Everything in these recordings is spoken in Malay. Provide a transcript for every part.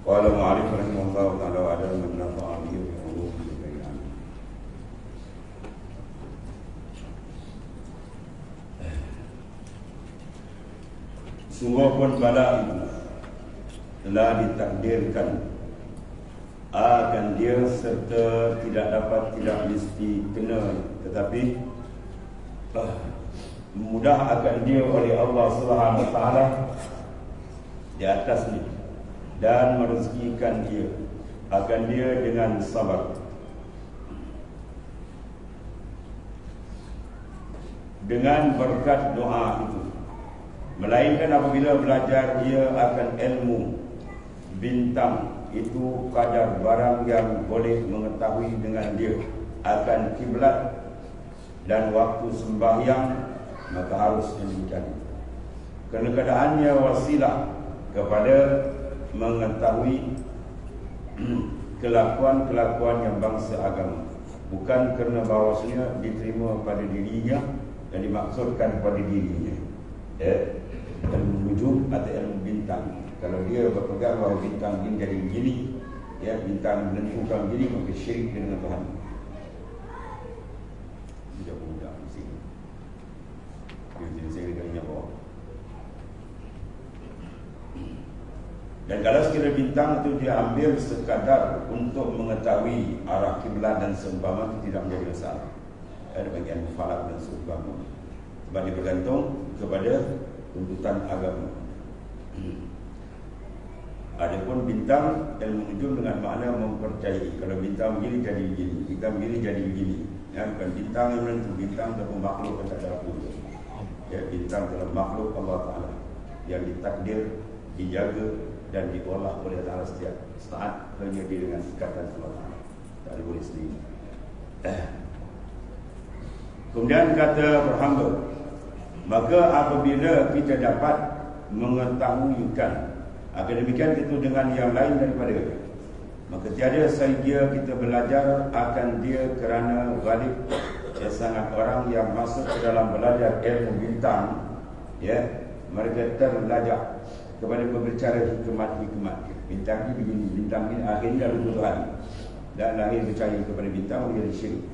Qala mu'alif rahimahullah ta'ala wa ada man nafa'a bihi wa ulum bayan. Sungguh pun bala itu telah ditakdirkan akan dia serta tidak dapat, tidak mesti kena, tetapi mudah akan dia oleh Allah Subhanahu Wa Taala di atas ni, dan merezekikan dia akan dia dengan sabar, dengan berkat doa itu. Melainkan apabila belajar ia akan ilmu bintang itu kadar barang yang boleh mengetahui dengan dia akan kiblat dan waktu sembahyang, maka harus demikian. Kerana keadaannya wasilah kepada mengetahui kelakuan-kelakuan yang bangsa agama, bukan kerana bahawasanya diterima pada dirinya dan dimaksudkan pada dirinya. Ilmu nujum atau ilmu bintang, kalau dia berpegang bahawa bintang ini jadi begini, bintang menentukan begini, maka syirik dengan Tuhan. Budak-budak di sini dia saya dengarnya bawah. Dan kalau sekiranya bintang itu diambil sekadar untuk mengetahui arah kiblat dan seumpama, itu tidak menjadi masalah. Ada bagian falak dan seumpama, sebab dia bergantung kepada tuntutan agama. Adapun bintang ilmu nujum dengan makna mempercayai, kalau bintang begini jadi begini, bintang begini jadi begini. Bukan bintang yang menentu, bintang adalah makhluk yang tak ada apa. Bintang adalah makhluk Allah Ta'ala yang ditakdir, dijaga dan diolah oleh Allah setiap saat, hanya dia dengan ikatan Allah Ta'ala, tak boleh sendiri. Kemudian kata berhamba, maka apabila kita dapat mengetahuikan akan demikian itu dengan yang lain daripada, maka tiada sahaja kita belajar akan dia, kerana ghalib sangat orang yang masuk ke dalam belajar ilmu bintang, mereka terlajak kepada berbicara hikmat-hikmat. Bintang ini begini, bintang ini akhirnya lalu Tuhan, dan lahir percaya kepada bintang menjadi syirik.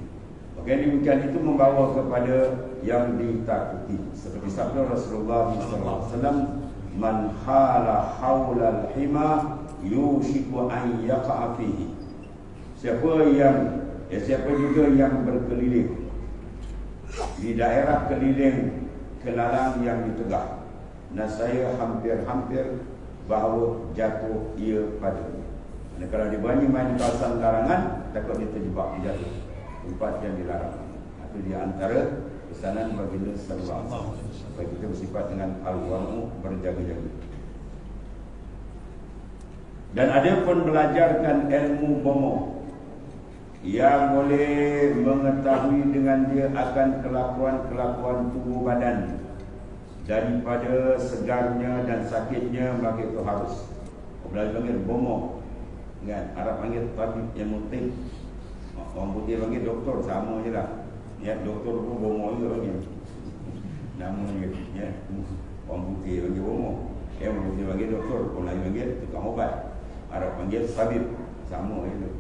Maka demikian itu membawa kepada yang ditakuti, seperti sabda Rasulullah SAW, man hala haulal hima yushiku an yaqa'a fihi. Siapa juga yang berkeliling di daerah keliling kelalang yang ditegak, dan saya hampir-hampir bahawa jatuh ia padanya. Dan kalau dia berani main di kawasan larangan, takut dia terjebak, dia jatuh tempat yang dilarang. Itu di antara pesanan baginda sallallahu alaihi wasallam, supaya kita bersifat dengan al-wara'u, berjaga-jaga. Dan ada pun belajarkan ilmu bomo yang boleh mengetahui dengan dia akan kelakuan-kelakuan tubuh badan, daripada segarnya dan sakitnya, maka itu harus belajar panggil bomo, kan? Arab panggil tabib yang mutib, orang putih panggil doktor, sama je lah. Doktor pun bomo juga panggil nama dia, orang putih panggil bomo, orang putih panggil doktor, orang lain panggil tukang ubat, Arab panggil tabib, sama je.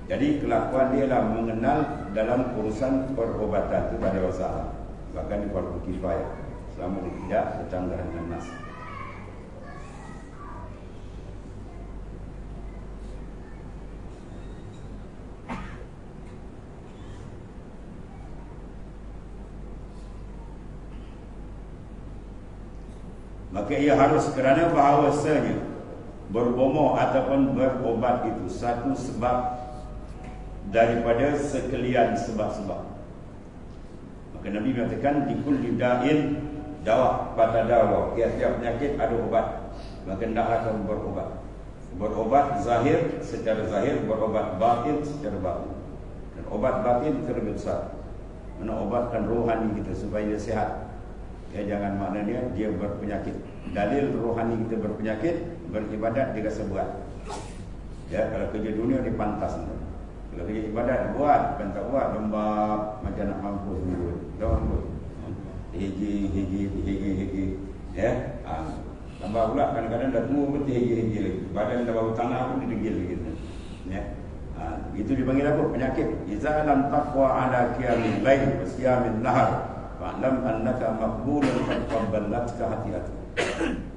Jadi kelakuan dia lah mengenal dalam urusan perubatan itu pada masalah, bahkan di fardu kifayah selama dia tidak bercanggah dengan nas. Maka ia harus, kerana bahawasanya berbomoh ataupun berobat itu satu sebab daripada sekalian sebab-sebab. Maka Nabi mengatakan di kulli da'in dawa, pada dawa, tiap-tiap penyakit ada obat, maka hendaklah kamu berobat. Berobat zahir secara zahir, berobat batin secara batin. Dan obat batin itu lebih besar, menobatkan rohani kita supaya dia sihat. Jangan maknanya dia berpenyakit. Dalil rohani kita berpenyakit, beribadat dia rasa berat. Kalau kerja dunia dia pantas. Kalau kerja ibadat buat, bukan tak buat, lembab macam nak mampus dulu. Jangan buat. Hegi. Tambah pula kadang-kadang dah tua betul hegi lagi. badan dah bau tanah pun digigil gitu. Ya. Itu dipanggil apa? Penyakit. Iza lam taqwa ala qiyamil lail wa siyamin nahar fa'lam annaka maqbulun qad qabbalatka hati-hati.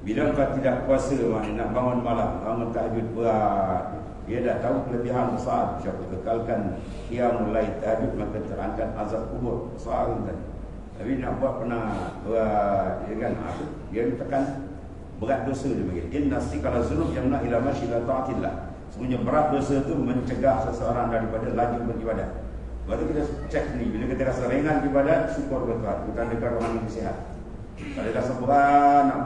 Bila kau tidak puasa, maknanya nak bangun malam, bangun tahajud berat, dia dah tahu kelebihan besar. Siapa kekalkan qiyamul lail tahajud, maka terangkat azab kubur besar tadi. Tapi nak buat penat berat, dia kan dia ditekan berat dosa dia panggil. Inna sikala zunub yamna ila mashi ila ta'atillah. Sebenarnya berat dosa itu mencegah seseorang daripada laju beribadah. Lepas tu kita cek ni, bila kita rasa ringan ibadat, syukur kepada Tuhan, kita dekat rohani sihat. Kalau rasa berat, nak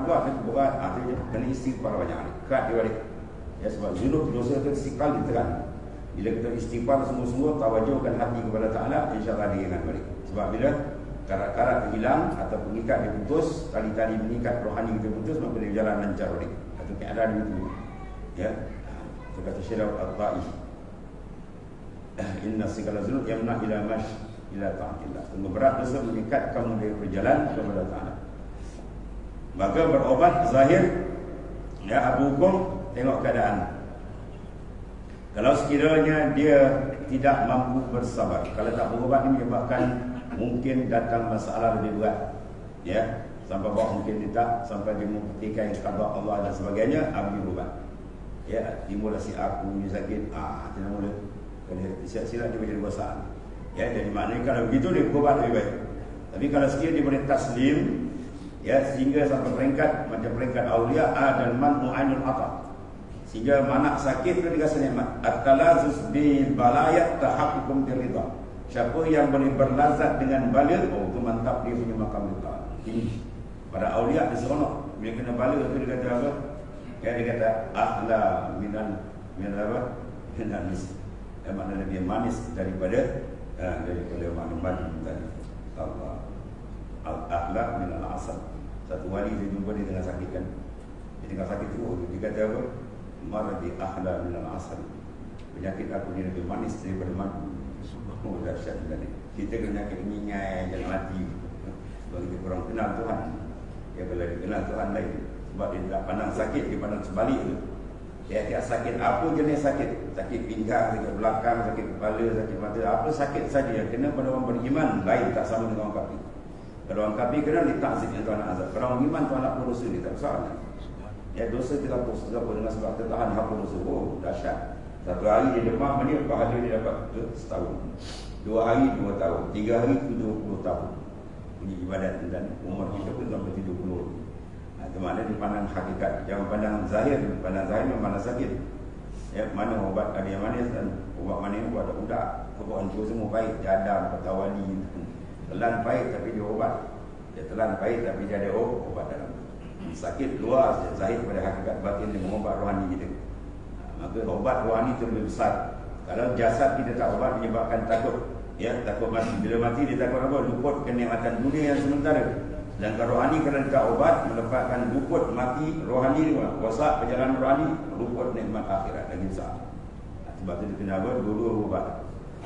buat, itu berat, dia kena istighfar banyak ni, kat dia balik. Ya, sebab zunub dosa itu sikal ditekan. Bila kita istighfar sungguh-sungguh, tawajuhkan hati kepada Ta'ala, insyaAllah dia ingat balik. Sebab bila karat-karat hilang atau pengikat dia putus, tali-tali mengikat rohani kita putus, maka dia jalan lancar balik. Atau keadaan itu. Ya. Itu kata Syirah Al-Ta'i. Inna sigala zunub yamna ila mash ila ta'atillah. Sungguh berat dosa mengikat kamu dari berjalan kepada Ta'ala. Maka berobat zahir, ya, Abu Hukum tengok keadaan. Kalau sekiranya dia tidak mampu bersabar, kalau tak berobat ini menyebabkan mungkin datang masalah lebih berat, ya, sampai bawa mungkin dia tak, sampai dia mempertikai qada Allah dan sebagainya, ambil berobat. Ya, timbul si aku ni sakit, tidak mula. Kalau siap-siap dia menjadi besar. Ya, jadi maknanya kalau begitu dia berobat lebih baik. Tapi kalau sekiranya dia boleh taslim, ya, sehingga sampai peringkat macam peringkat aulia dan man mu'anul ata, sehingga manak sakit itu dikasih nikmat. At-talazus bil balayat tahaqququm biridha. Siapa yang boleh berlazat dengan bala, itu mantap, dia punya makam letak tinggi. Pada aulia dia seronok. Bila kena bala itu dia kata apa? Ya, dia kata ahla minan apa? Manis. Makna lebih manis daripada makna tadi. Allah. Al-akhlaq min al-asal. Satu wali dia jumpa dia tengah sakit kan. Dia tengah sakit tu, dia kata apa? Maradi akhlaq min al-asal. Penyakit aku ni lebih manis daripada madu. Oh, dahsyat tadi. Kita kena penyakit nyingai jangan mati. Sebab kita kurang kenal Tuhan. Ya, kalau dia kenal Tuhan lain. Sebab dia tak pandang sakit, dia pandang sebalik tu. Ya, dia sakit apa jenis sakit? Sakit pinggang, sakit belakang, sakit kepala, sakit mata, apa sakit saja yang kena pada orang beriman, lain tak sama dengan orang kafir. Kalau orang kafir kena ditakzib yang Tuhan nak azab. Kalau orang iman Tuhan nak pun dosa dia tak bersalah. Ya, dosa kita hapus dengan sebab tertahan hapus dosa. Oh, dahsyat. Satu hari dia demam, dia pahala dia dapat setahun. 2 hari 2 tahun, 3 hari 70 tahun. Punya ibadat dan umur kita pun sampai 70. Itu maknanya dipandang hakikat. Jangan pandang zahir. Pandang zahir memang pandang sakit. Ya, mana ubat ada yang manis dan ubat mana yang buat udak. Ubat hancur semua baik. Jadam, patawali. Telan baik tapi dia ubat. Dia telan baik tapi dia ada ubat dalam. Sakit luar zahir pada hakikat batin dia mengubat rohani kita. Maka ubat rohani itu lebih besar. Kalau jasad kita tak ubat menyebabkan takut. Ya, takut mati. Bila mati dia takut apa? Luput kenikmatan dunia yang sementara. Dan kalau rohani kena dekat ubat, melepaskan luput mati rohani, wasak perjalanan rohani, luput nikmat akhirat lagi besar. Sebab itu dia kena apa? Dua-dua ubat.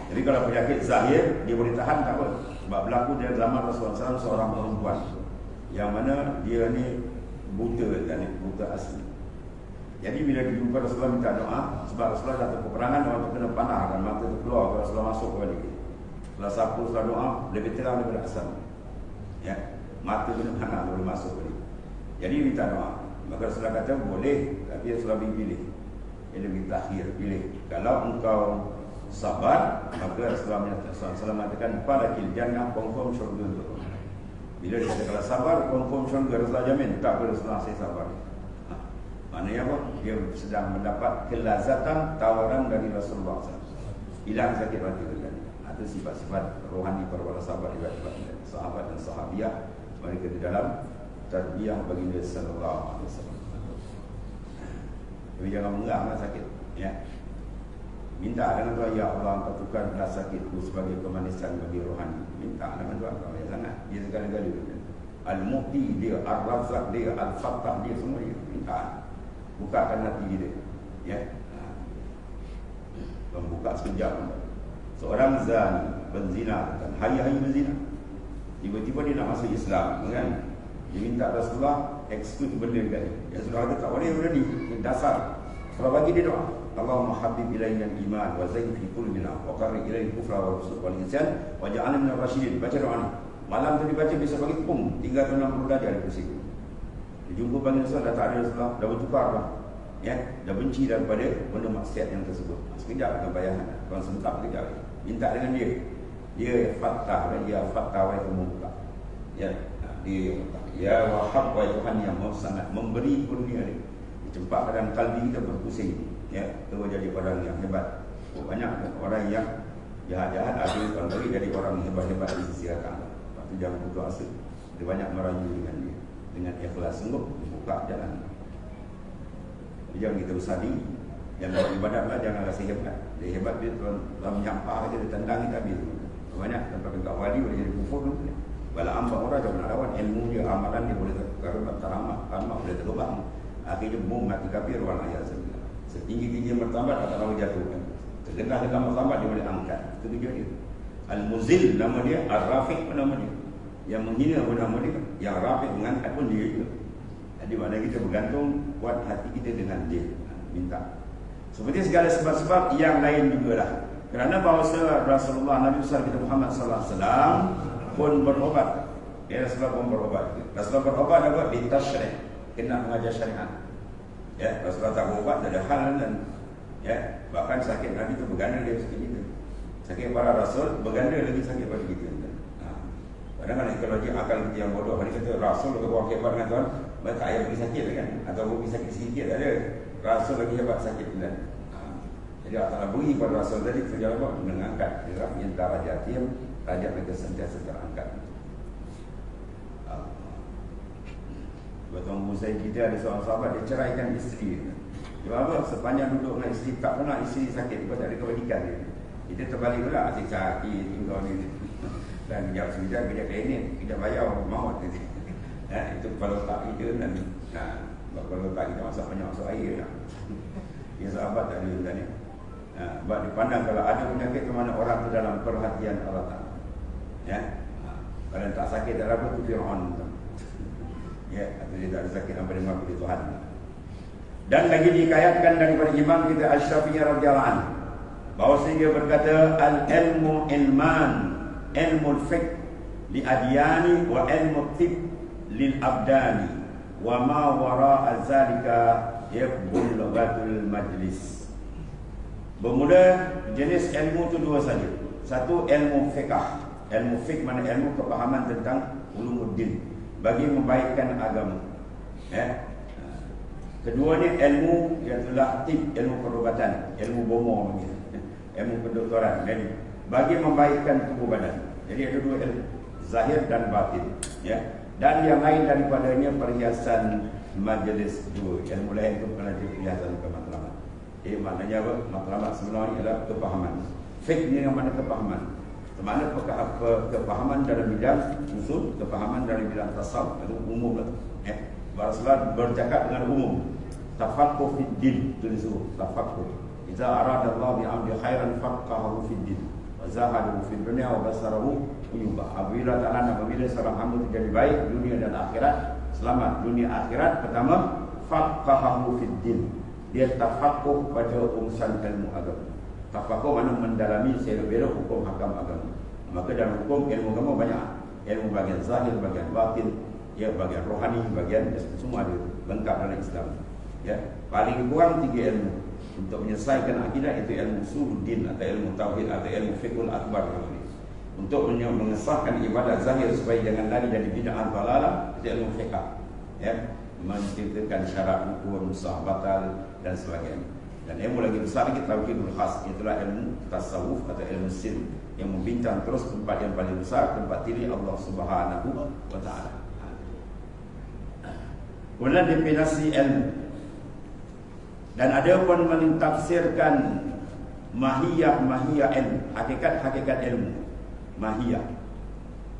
Jadi kalau penyakit zahir, dia boleh tahan tak apa. Sebab berlaku dalam zaman Rasulullah SAW seorang perempuan yang mana dia ni buta, dan buta asli. Jadi bila dia jumpa Rasulullah minta doa, sebab Rasulullah datang peperangan, orang tu kena panah dan mata tu keluar kalau Rasulullah masuk kepada dia. Setelah sapu, setelah doa, lebih terang daripada asal. Ya. Mata kena panah boleh masuk balik. Jadi minta doa. Maka Rasulullah kata boleh, tapi Rasulullah pilih. Dia lebih takhir, pilih. Kalau engkau sabar, maka Rasulullah mengatakan falakil jannah, confirm syurga untuk. Bila dia kata kalau sabar, confirm syurga, Rasulullah jamin. Tak boleh Rasulullah saya sabar. Maknanya apa? Dia sedang mendapat kelazatan tawaran dari Rasulullah SAW. Hilang sakit hati tadi. Itu sifat-sifat rohani para sahabat, sahabat dan sahabiah mereka di dalam tarbiyah baginda sallallahu alaihi wasallam. Jadi jangan mengeranglah sakit, ya. Minta dengan doa, ya Allah, engkau tukarlah sakitku sebagai kemanisan bagi rohani. Minta dengan doa kau yang sangat. Dia segala-gala. Al-Mu'ti dia, Ar-Razzaq dia, Al-Fattah dia, semua dia. Minta. Bukakan hati dia. Ya. Membuka sekejap. Seorang zani berzina, hari-hari berzina. Tiba-tiba dia nak masuk Islam, kan? Dia minta Rasulullah, exclude benda dekat dia. Yang sudah ada tak boleh benda ni. Dasar. Kalau bagi dia doa, Allahumma habib ilayna al-iman wa zayn fi qulubina wa qarrib ilayna al-kufra wal fusuq wal isyan waj'alna minal rasyidin. Baca doa ni. Malam tu dibaca bisa bagi tinggal 60 darjah di kursi. Dia jumpa panggil Rasul, dah tak ada Rasulullah, dah bertukar lah. Ya, dah benci daripada benda maksiat yang tersebut. Sekejap dengan bayangan. Tuan sebentar sekejap. Minta dengan dia. Dia Fattah dan dia Fattah wa Mu'ta. Ya, dia ya Wahhab wa Tuhan yang mau sangat memberi kurnia ni. Cempak dalam kalbi kita berpusing. Ya, terus jadi orang yang hebat. Banyak orang yang jahat-jahat ada orang beri jadi orang hebat-hebat di sisi Allah. Lepas tu jangan putus asa. Dia banyak merayu dengan dia. Dengan ikhlas sungguh buka jalan. Jangan kita besar diri. Yang buat ibadat lah jangan rasa hebat. Dia hebat dia tuan menyampah dia tendang kita habis. Banyak tempat dekat wali boleh jadi kufur tu. Bala ambak orang jangan lawan ilmu dia, amalan dia boleh terkarumat teramat boleh terlubang. Akhirnya bom mati kafir wal ayat sebenarnya. Setinggi-tinggi martabat tak tahu jatuh kan. Terdengar martabat dia boleh angkat. Itu tujuan dia. Al-Muzil nama dia, Ar-Rafiq pun nama dia. Yang menghina pun nama dia, yang Rafiq mengangkat pun dia juga. Jadi mana kita bergantung kuat hati kita dengan dia. Minta. Seperti segala sebab-sebab yang lain juga lah. Kerana bahawa Rasulullah Nabi besar kita Muhammad sallallahu alaihi wasallam pun berobat. Ya, Rasulullah pun berobat. Rasulullah berobat apa? Bitasyri'. Kena mengajar syariat. Ya, Rasulullah tak berobat tak ada hal dan ya, bahkan sakit Nabi tu berganda dia sakit kita. Sakit para Rasul berganda lagi sakit pada kita. Kadang-kadang ekologi akal kita yang bodoh. Hari kata Rasul ke orang hebat dengan tuan, mereka ayah pergi sakit kan? Atau pergi sakit sikit ada. Rasul lagi hebat sakit kan? Jadi Allah beri pada Rasul tadi kerja apa? Mengangkat dia yang darajat dia, darajat mereka sentiasa terangkat. Betul Musa kita ada seorang sahabat dia ceraikan isteri dia. Sebab apa? Sepanjang duduk dengan isteri tak pernah isteri sakit, dia tak ada kebajikan dia. Kita terbalik pula asyik sakit tinggal ni. Dan kejap sekejap, kejap klinik, kejap bayar maut tu. Itu kepala otak kita dan kepala otak kita banyak masuk air. Dia sahabat tak ada tadi. Sebab dipandang kalau ada penyakit ke mana orang tu dalam perhatian Allah Ta'ala. Ya. Kalau tak sakit tak apa tu Fir'aun. Ya, atau dia tak ada sakit apa dengan aku Tuhan. Dan lagi dikayatkan daripada Imam kita Asy-Syafi'i radhiyallahu anhu bahawa dia berkata al-ilmu ilman, ilmu fiqh li adyani wa ilmu tib lil abdani wa ma wara'a zalika yaqbul lughatul majlis. Bermula jenis ilmu itu dua saja. Satu ilmu fiqh. Ilmu fiqh mana ilmu kepahaman tentang ulumuddin bagi membaikkan agama. Ya. Keduanya ilmu iaitu tib, ilmu perubatan, ilmu bomo begitu. Ilmu kedoktoran bagi membaikkan tubuh badan. Jadi ada dua ilmu, zahir dan batin, ya. Dan yang lain daripadanya perhiasan majlis dua. Ilmu lain itu pernah perhiasan ke matlamat. Maknanya apa? Matlamat sebenarnya adalah kepahaman. Fiqh ni yang mana kepahaman. Mana kepahaman dalam bidang usul, kepahaman dalam bidang tasawuf, itu umum lah. Rasulullah bercakap dengan umum. Tafaqquh fid din, itu disebut tafaqquh. Idza arada Allah bi 'abdi khairan faqahahu fid din wa zahadahu fid dunya wa basarahu uyuba. Apabila seorang hamba itu jadi baik dunia dan akhirat, selamat dunia akhirat, pertama faqahahu fid din. Dia tafaqquh pada urusan ilmu agama. Tafaqquh mana mendalami selebih hukum hakam agama. Maka dalam hukum ilmu agama banyak. Ilmu bagian zahir, bagian batin, ya, bagian rohani, bagian semua ada lengkap dalam Islam. Ya, paling kurang 3 ilmu untuk menyelesaikan akidah itu ilmu usuluddin atau ilmu tauhid atau ilmu fiqhul akbar ini. Untuk mengesahkan ibadah zahir supaya jangan lari dari bid'ah dhalalah, itu ilmu fiqh. Ya, menciptakan syarat hukum sah batal dan sebagainya. Dan ilmu lagi besar lagi tauhidul khas, itulah ilmu tasawuf atau ilmu sir yang membincang terus tempat yang paling besar, tempat diri Allah Subhanahu wa taala. Kemudian definisi ilmu. Dan ada pun mentafsirkan mahiyah ilmu, hakikat ilmu. Mahiyah.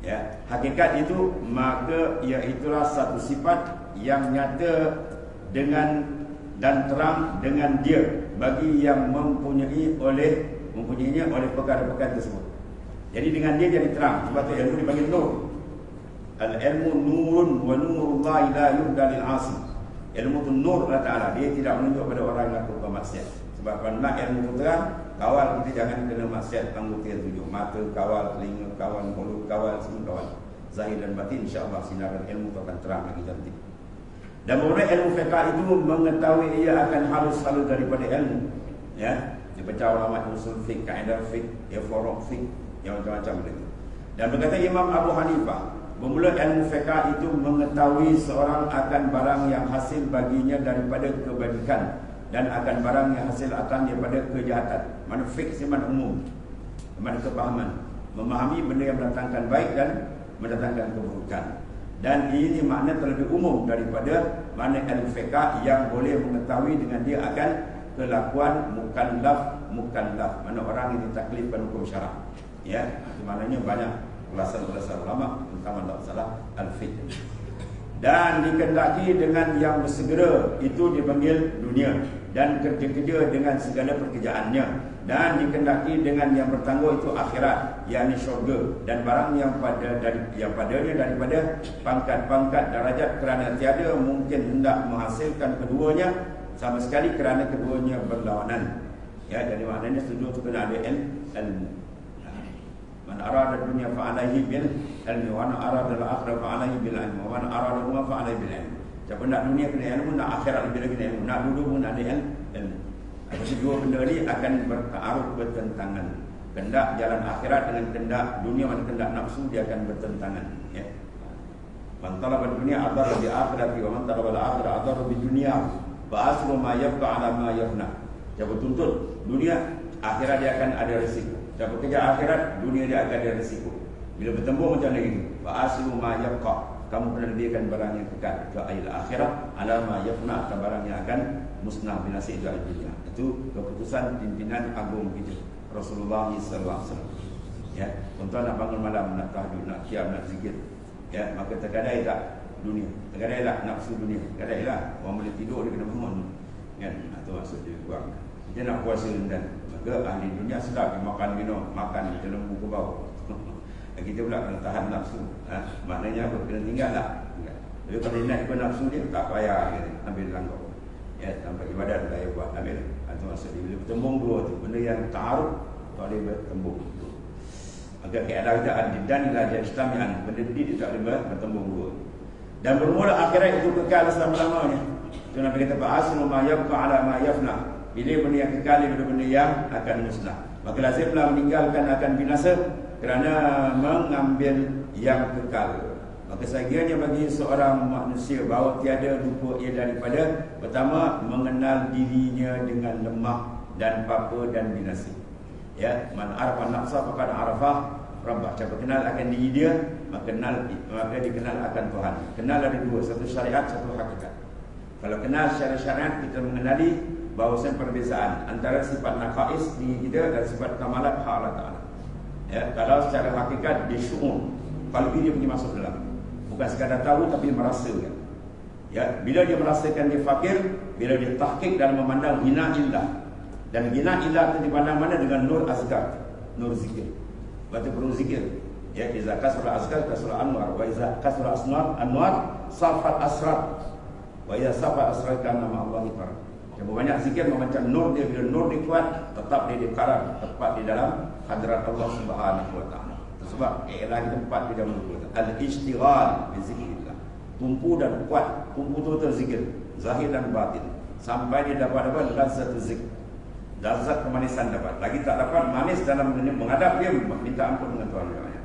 Ya, hakikat itu maka iaitulah satu sifat yang nyata dengan dan terang dengan dia bagi yang mempunyainya oleh perkara-perkara tersebut. Jadi dengan dia jadi terang. Sebab tu ilmu dipanggil nur. Al-ilmu nurun wa nurullah la yuhda lil 'asi. Ilmu itu nur Allah Ta'ala, dia tidak menunjuk pada orang yang lakukan maksiat. Sebab kalau nak ilmu itu terang, kawal kita jangan kena maksiat anggota yang tujuh. Mata kawal, telinga kawal, mulut kawal, semua kawal. Zahir dan batin, insya-Allah sinaran ilmu itu akan terang lagi cantik. Dan mengenai ilmu fiqh itu mengetahui ia akan halus-halus daripada ilmu. Ya, dibaca ulama usul fiqh, kaedah fiqh, furuq fiqh, yang macam-macam begitu. Dan berkata Imam Abu Hanifah, bermula ilmu fiqh itu mengetahui seorang akan barang yang hasil baginya daripada kebajikan dan akan barang yang hasil akan daripada kejahatan. Mana fiqh siman umum, mana kepahaman, memahami benda yang mendatangkan baik dan mendatangkan keburukan. Dan ini makna terlebih umum daripada makna ilmu fiqh yang boleh mengetahui dengan dia akan kelakuan mukallaf, mana orang yang ditaklifkan hukum syarak. Ya, itu maknanya banyak ulasan-ulasan ulama tentang masalah al-fiqh. Dan dikendaki dengan yang bersegera, itu dipanggil dunia, dan kerja-kerja dengan segala pekerjaannya. Dan dikendaki dengan yang bertangguh, itu akhirat, yakni syurga, dan barang yang padanya daripada pangkat-pangkat darajat, kerana tiada mungkin hendak menghasilkan keduanya sama sekali kerana keduanya berlawanan. Ya, jadi maknanya setuju itu kena ada ilmu. Man arada dunia fa'alaihi bil ilmi, wa man arada al-akhirah fa'alaihi bil ilmi, wa man arada huma fa'alaihi bil ilmi. Siapa nak dunia kena ilmu, nak akhirat lebih lagi kena ilmu, nak duduk pun ada ilmu. Kedua benda ni akan bertaaruf, bertentangan. Kendak jalan akhirat dengan kendak dunia, mana kendak nafsu, dia akan bertentangan. Ya. Man talaba dunia adara bi akhirati, wa man talaba al-akhirah adara bi dunia. Fa aslu ma yabqa ala ma yafna. Siapa tuntut dunia, akhirat dia akan ada risiko. Siapa kerja akhirat, dunia dia akan ada risiko. Bila bertembung macam lagi, fa aslu ma yabqa, kamu kena lebihkan barang yang kekal ke ayat akhirat, ala ma yafna, ke barang yang akan musnah binasi itu dunia. Itu keputusan pimpinan agung kita, Rasulullah SAW. Ya, untuk nak bangun malam, nak tahajud, nak qiyam, nak zikir, ya, maka terkadang tak dunia, terkadang tak nafsu dunia, terkadang lah orang boleh tidur dia kena bangun, kan? Atau maksud dia kurang. Dia nak puasa dan maka ahli dunia sedap makan minum, makan di lembu ke bawah. Kita pula kena tahan nafsu. Maknanya apa? Kena tinggal lah. Tapi kalau dia nak ikut nafsu dia, tak payah ambil langkah. Ya, sampai ibadat tak payah buat, ambil. Itu maksud dia. Bila bertembung dua tu, benda yang ta'aruf tak boleh bertembung. Maka keadaan kita ad-didan ila jajtami'an, benda dia tak boleh bertembung dua. Dan bermula akhirat itu kekal selama-lamanya. Itu Nabi kata fa'aslu ma yabqa ala ma yafna. Bila benda yang kekal daripada benda yang akan musnah, maka lazimlah meninggalkan akan binasa kerana mengambil yang kekal. Maka sebagiannya bagi seorang manusia bahawa tiada lupa ia daripada pertama mengenal dirinya dengan lemah dan papa dan binasa. Ya, man arafa nafsa faqad arafa rabbah. Siapa kenal akan diri dia, maka dikenal akan Tuhan. Kenal ada dua, satu syariat, satu hakikat. Kalau kenal secara syariat, kita mengenali bahawasanya perbezaan antara sifat naqais diri kita dan sifat kamalat hak Allah Ta'ala. Ya, kalau secara hakikat dia syu'ur, qalbi dia pergi masuk dalam, bukan sekadar tahu tapi merasakan. Ya, bila dia merasakan dia fakir, bila dia tahqiq dalam memandang hina illah. Dan hina illah itu dipandang mana? Dengan nur azkar, nur zikir. Berarti perlu zikir. Ya, iza kasra azkar kasra anwar, wa iza kasra anwar safat asrar, wa iza safat asrar kana ma Allah tar. Jadi banyak zikir memacam nur dia, bila nur dia kuat, tetap dia dikarar tepat di dalam hadrat Allah Subhanahu wa taala. Sebab ialah tempat di dalam mulut. Al-ishtighal bi zikrillah. Tumpu dan kuat, tumpu tu zikir, zahir dan batin. Sampai dia dapat lazzatul zikr. Lazat kemanisan dapat. Lagi tak dapat manis dalam menghadap dia, minta ampun dengan Tuhan dia.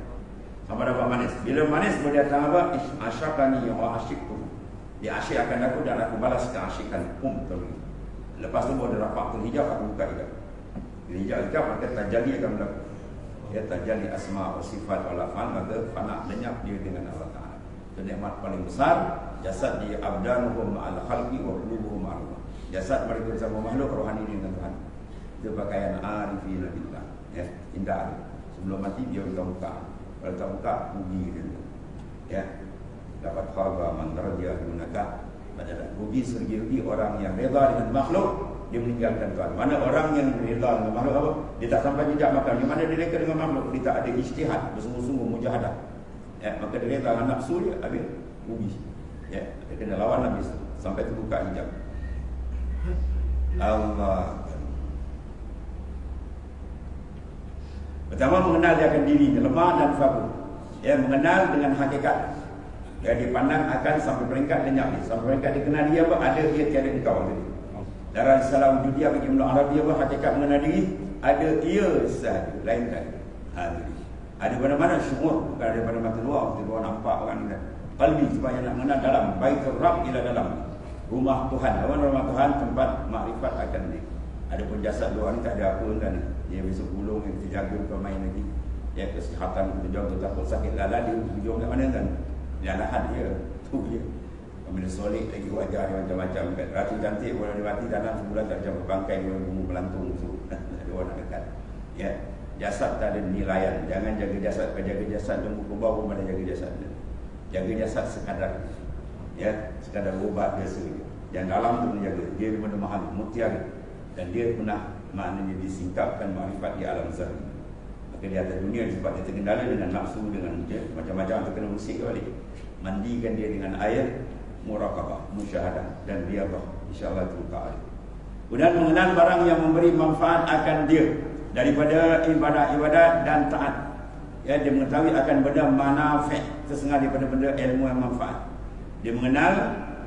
Sampai dapat manis. Bila manis boleh datang apa? Asyaqani wa asyiktu. Dia asyik akan aku dan aku balas keasyikan. Lepas tu boleh rafatul hijab, aku buka hijab. Bila hijab hijab, maka tajalli akan berlaku. Ya, tajalli asma wa sifat wal af'al, maka fana lenyap dia dengan Allah Ta'ala. Itu nikmat paling besar. Jasad dia abdanuhum ma'al khalqi wa qulubuhum ma'al. Jasad mereka bersama makhluk, rohani dengan Tuhan. Itu pakaian arifin billah. Ya, indah. Sebelum mati dia buka. Kalau tak buka, rugi dia. Ya. Dapat khaba man radiya dunaka. Pada rugi sergi-rugi orang yang reda dengan makhluk, dia meninggalkan Tuhan. Mana orang yang reda dengan makhluk apa? Dia tak sampai jejak makan. Di mana dia reka dengan makhluk? Dia tak ada ijtihad, bersungguh-sungguh mujahadah. Ya, maka dia kata nafsu dia habis rugi. Ya, dia kena lawan habis sampai terbuka hijab. Allah. Pertama mengenal dia akan diri lemah dan fakir. Ya, mengenal dengan hakikat. Ya, dipandang akan sampai peringkat lenyap ni. Sampai peringkat dikenal dia apa? Ada dia tiada engkau tadi. Dalam salam wujudiyah bagi Ibn Arabi apa? Hakikat mengenal diri ada ia sahaja, lain tak ada. Ada mana-mana syukur, bukan daripada mata luar, kita luar nampak orang ni. Qalbi supaya nak mengenal dalam, baitur Rabb ila dalam. Rumah Tuhan, rumah Tuhan tempat makrifat akan ni. Adapun jasad luar ni tak ada apa kan. Dia besok gulung yang kita jaga bukan main lagi. Ya, kesihatan kita jaga takut sakit lala dia hujung kat mana kan. Dia lahat dia, tu dia. Bila solid lagi wajah dia macam-macam kan. Ratu cantik orang dia mati dalam sebulan tak jumpa bangkai orang bumbu melantung tu. Ada orang nak dekat. Ya, jasad tak ada nilaian. Jangan jaga jasad, jaga jasad tunggu ke bawah mana jaga jasad. Jaga jasad sekadar. Ya, sekadar ubat biasa je. Yang dalam tu menjaga. Dia benda mahal, mutiara. Dan dia pernah maknanya disingkapkan makrifat di alam zahir. Maka di atas dunia sebab dia terkendala dengan nafsu, dengan macam-macam terkena musik balik. Mandikan dia dengan air, muraqabah, musyahadah dan riyadhah, insyaallah ta'ala. Kemudian mengenal barang yang memberi manfaat akan dia daripada ibadat-ibadat dan taat. Ya, dia mengetahui akan benda manafi' tersengal daripada benda ilmu yang manfaat. Dia mengenal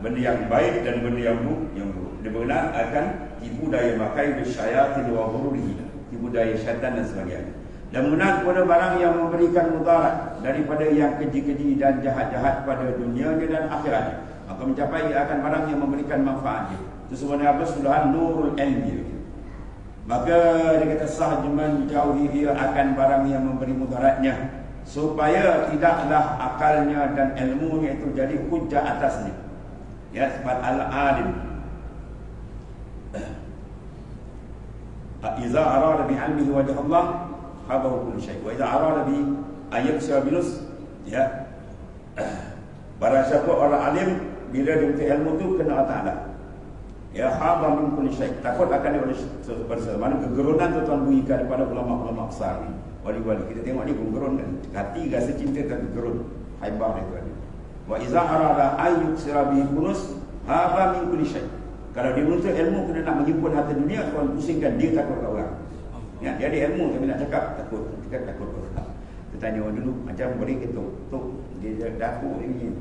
benda yang baik dan benda yang buruk. Dia mengenal akan tipu daya makai bisyayatin wa ghururihi, tipu daya syaitan dan sebagainya. Dan mengenal kepada barang yang memberikan mudarat daripada yang keji-keji dan jahat-jahat pada dunianya dan akhiratnya. Maka mencapai akan barang yang memberikan manfaat. Itu sebenarnya apa? Suluhan nurul ilmi. Maka dia kata sah menjauhi dia akan barang yang memberi mudaratnya, supaya tidaklah akalnya dan ilmunya itu jadi hujah atasnya. Ya, sebab al-alim iza arada bi ilmihi wajh Allah habahu kullu syai. Wa iza arada bi ayyaksa bilus, ya, barang siapa orang alim bila dia minta ilmu tu kena Allah Ta'ala, ya, haba min kulli syai, takut akan dia oleh sesuatu. Mana kegerunan tu Tuhan berikan kepada ulama-ulama besar ni, wali-wali. Kita tengok ni gerun kan, hati rasa cinta dan gerun haibah itu ada. Wa iza arada ayyuksira bi kunus haba min kulli syai. Kalau dia menuntut ilmu kena nak menyimpun harta dunia, Tuhan pusingkan dia takut kat orang. Ya, dia ada ilmu tapi nak cakap takut, kita takut orang. Kita tanya orang dulu macam beri ketuk, tok dia datuk ini.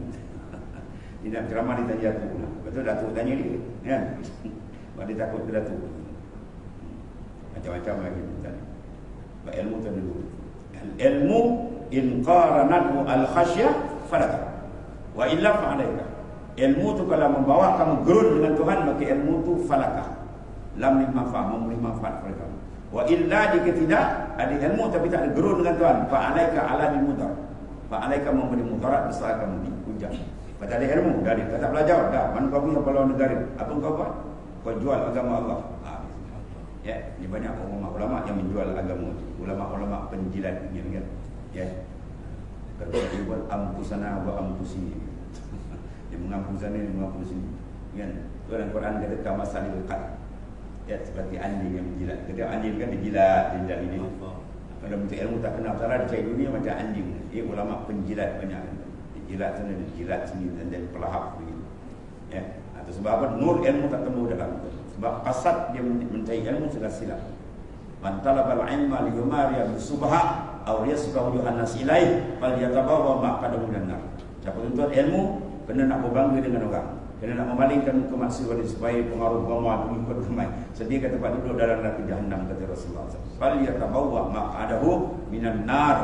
Dia nak ceramah dia tanya datuk pula. Betul datuk tanya dia, kan? Sebab dia takut ke datuk. Macam-macam lagi tanya. Sebab ilmu tu dulu. Ilmu in qaranatu al-khasyah falaka. Wa illa fa'alaika. Ilmu tu kalau membawa kamu gerun dengan Tuhan, maka ilmu tu falakah, lam manfaat, memberi manfaat kepada kamu. Wa illa jika tidak ada ilmu tapi tak ada gerun dengan Tuhan, fa'alaika ala bil mudar, fa'alaika memberi mudarat besar kamu dihujah. Pada ada ilmu dah dia tak belajar dah, mana kau punya kepala negara, apa kau buat? Kau jual agama Allah. Ya, ni banyak ulama yang menjual agama, ulama-ulama penjilat ni kan. Ya. Kalau dia buat ampusana wa ampusi, dia mengampu sana, dia mengampu sini, kan? Dalam Quran kata kamasalil qad, ya, seperti anjing yang menjilat. Ketika anjing kan dijilat ini. Kalau bentuk ilmu tak kenal cara dicari dunia macam anjing. Dia ulama penjilat banyak. Dijilat sana, dijilat sini dan jadi pelahap begitu. Ya, atau sebab apa? Nur ilmu tak temu dalam itu. Sebab kasat dia mencari ilmu sudah silap. Man talabal ilma liyumariya bisubha aw yasbahu yuhannas ilaih fal yatabawa ma qadamu dan nar. Siapa tuntut ilmu kena nak berbangga dengan orang, kena nak memalingkan muka manusia supaya pengaruh agama mengikut ramai. Sediakan tempat duduk dalam neraka jahanam, kata Rasulullah SAW. Fal yatabawwa maq'adahu minan nar.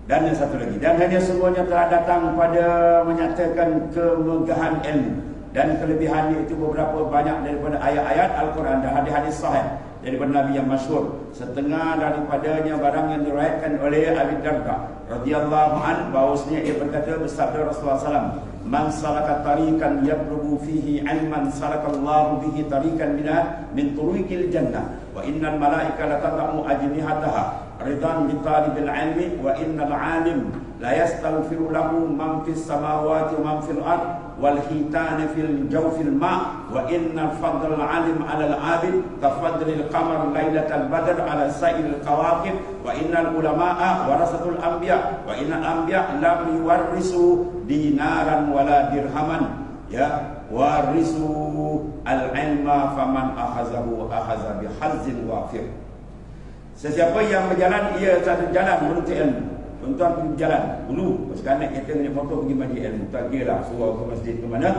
Dan yang satu lagi, dan hanya semuanya telah datang pada menyatakan kemegahan ilmu dan kelebihannya itu beberapa banyak daripada ayat-ayat Al-Quran dan hadis-hadis sahih daripada Nabi yang masyhur. Setengah daripadanya barang yang diriwayatkan oleh Abi Darda radhiyallahu an, bahwasanya ia berkata bersabda Rasulullah SAW, man salaka tariqan yatlubu fihi ilman salakallahu bihi tariqan min turuqil jannah wa innal malaika la tad'u ajnihataha ridan bi talibil ilmi wa innal alim la yastaghfiru lahu man fis samawati wa man fil ard wal hitana fil jawfil ma wa innal fadl alim ala al abid ka fadlil qamar lailatal badr ala sa'il qawaqib wa innal ulama'a warasatul anbiya wa innal anbiya lam yuwarrisu dinaran wala dirhaman ya warisu al-ilma faman akhazahu akhaza bihazzin wafir. Sesiapa yang berjalan ia satu jalan menuntut ilmu. Tuan-tuan pergi berjalan dulu, sekarang kita dengan motor pergi majlis ilmu, tak kira lah surau ke masjid ke mana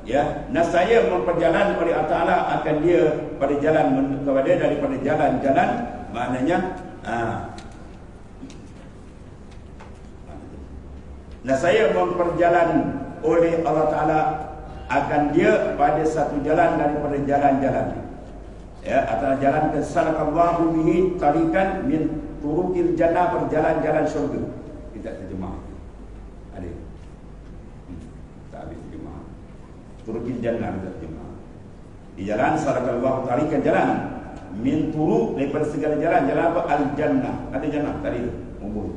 ya. Nasaya memperjalan oleh Allah Taala akan dia pada jalan kepada daripada jalan-jalan, maknanya nasaya memperjalan oleh Allah Taala akan dia pada satu jalan daripada jalan-jalan ya, antara jalan ke salakallahu bihi tarikan min turukil jannah, berjalan-jalan syurga. Kita terjemah ada tak habis terjemah turukil jannah, kita terjemah di jalan salakallahu tarikan, jalan min turuk daripada segala jalan, jalan apa? Al jannah, ada jannah tadi tu umur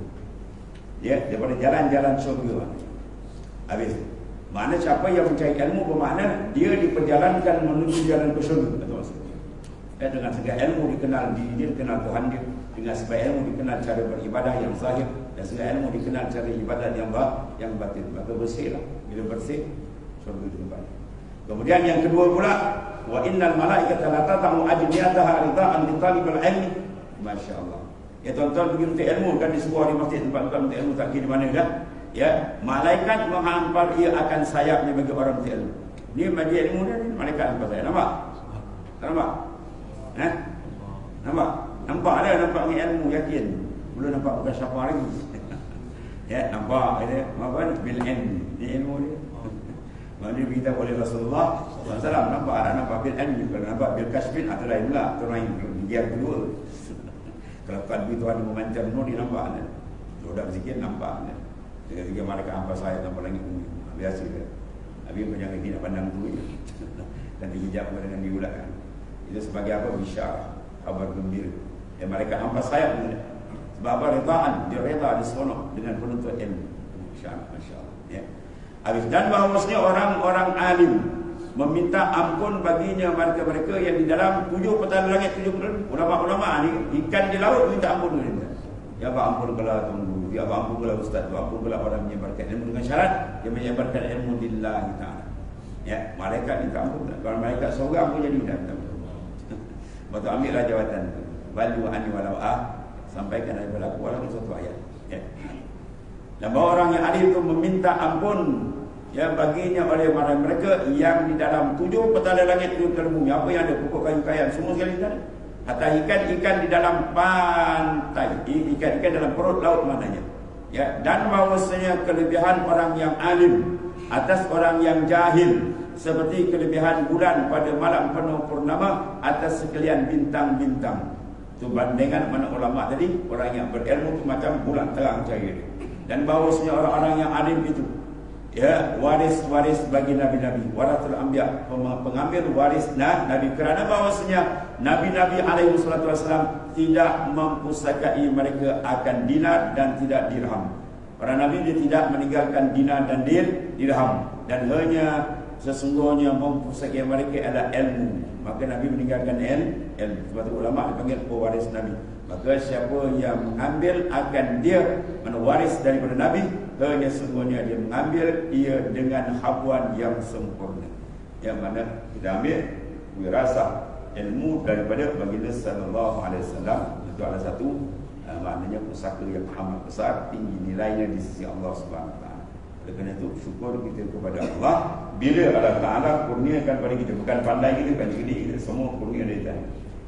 ya, daripada jalan-jalan syurga. Habis mana siapa yang mencari ilmu bermakna dia diperjalankan menuju jalan ke syurga. Dengan segala ilmu dikenal diri dia, dikenal Tuhan dia. Dengan segala ilmu dikenal cara beribadah yang zahir, dan segala ilmu dikenal cara ibadah yang batin. Maka bersihlah. Bila bersih, syurga itu kembali. Kemudian yang kedua pula, wa innal malaikata la tad'u ajniyataha ridaan li talibil ilmi. Masya-Allah. Ya tuan-tuan pergi untuk ilmu kan di sebuah di masjid tempat tuan untuk ilmu tak kira di mana dah. Ya, malaikat menghampar ia akan sayapnya bagi orang untuk ilmu. Ni majlis ilmu dia, malaikat hampar sayap. Nampak? Tak nampak? Nampak? Nampak dia, nampak ni ilmu yakin. Belum nampak bukan siapa lagi. Ya, nampak dia. Apa? Bil ilmi. Ni ilmu dia. Mana beritahu oleh Rasulullah SAW, nampak ada, nampak bil ilmi. Kalau nampak bil kasbin atau lain pula, tu lain dia kedua. Kalau kalbi Tuhan memancar nur, dia nampak dia. Sudah berzikir nampak dia. Tiga-tiga malaikat hampa saya tanpa langit bumi. Biasa dia. Habis pun jangan nak pandang tu je. Dan dihijab dengan diulakkan. Itu sebagai apa? Bisyarah, kabar gembira. Ya, malaikat hampa saya pun. Sebab apa? Redaan. Dia reda, dia seronok dengan penuntut ilmu. Masya-Allah. Ya. Habis. Dan bahawasanya orang-orang alim meminta ampun baginya mereka-mereka yang di dalam 7 petala langit, 7 ulama-ulama ni ikan di laut minta ampun mereka. Ya Allah ampunkanlah tunggu. Ya Allah ampunkanlah ustaz, ampunkanlah orang menyebarkan ilmu dengan syarat dia menyebarkan ilmu lillahi ta'ala. Ya, malaikat minta ampun. Kalau malaikat seorang pun jadi dah. Betul, ambillah jawatan tu. Balu ani walau sampaikan daripada aku walaupun satu ayat. Ya. Dan bahawa orang yang adil itu meminta ampun ya baginya oleh mereka yang di dalam 7 petala langit 7 petala bumi. Apa yang ada pokok kayu-kayan semua sekali kan? Hatta ikan-ikan di dalam pantai, ikan-ikan dalam perut laut maknanya. Ya, dan bahawasanya kelebihan orang yang alim atas orang yang jahil seperti kelebihan bulan pada malam penuh purnama atas sekalian bintang-bintang. Itu bandingan mana ulama tadi, orang yang berilmu itu macam bulan terang cahaya dia. Dan bahawasanya orang-orang yang alim itu ya waris-waris bagi nabi-nabi, warasul anbiya, pengambil waris nabi, kerana bahawasanya nabi-nabi alaihi salatu wasallam tidak mempusakai mereka akan dinar dan tidak dirham. Para nabi dia tidak meninggalkan dinar dan dirham, dan hanya sesungguhnya mempusakai mereka adalah ilmu. Maka nabi meninggalkan ilmu. Sebab itu ulama dipanggil pewaris nabi. Maka siapa yang mengambil akan dia mewaris daripada nabi, hanya sesungguhnya dia mengambil ia dengan habuan yang sempurna. Yang mana kita ambil wirasah ilmu daripada baginda sallallahu alaihi wasallam. Itu adalah satu maknanya pusaka yang amat besar, tinggi nilainya di sisi Allah Subhanahu wa taala. Oleh kerana itu syukur kita kepada Allah bila Allah Taala kurniakan pada kita, bukan pandai kita, bukan gede kita, semua kurnia dari Tuhan.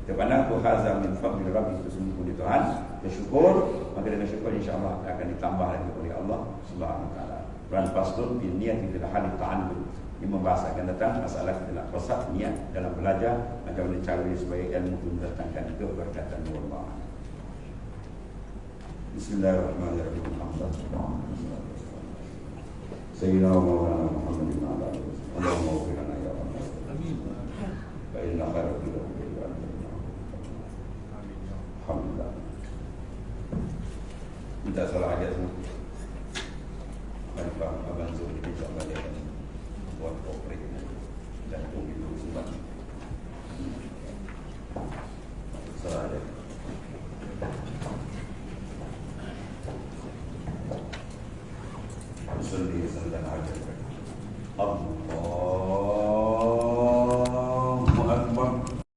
Kita pandang tu hazam min fadli rabbi, itu semua kurnia Tuhan. Kita syukur, maka dengan syukur insya-Allah akan ditambah lagi oleh Allah Subhanahu wa taala. Dan pastun bi niat kita hal ta'allum. Ini membahas akan datang masalah kita nak qasad niat dalam belajar macam mana cara supaya ilmu itu mendatangkan keberkatan Allah. Bismillahirrahmanirrahim. Sayyidina Maulana Muhammadin wa ala alihi Allahumma ighfir lana ya Rabb. Amin. Fa inna khairal Alhamdulillah. Minta salah aja semua. Assalamualaikum.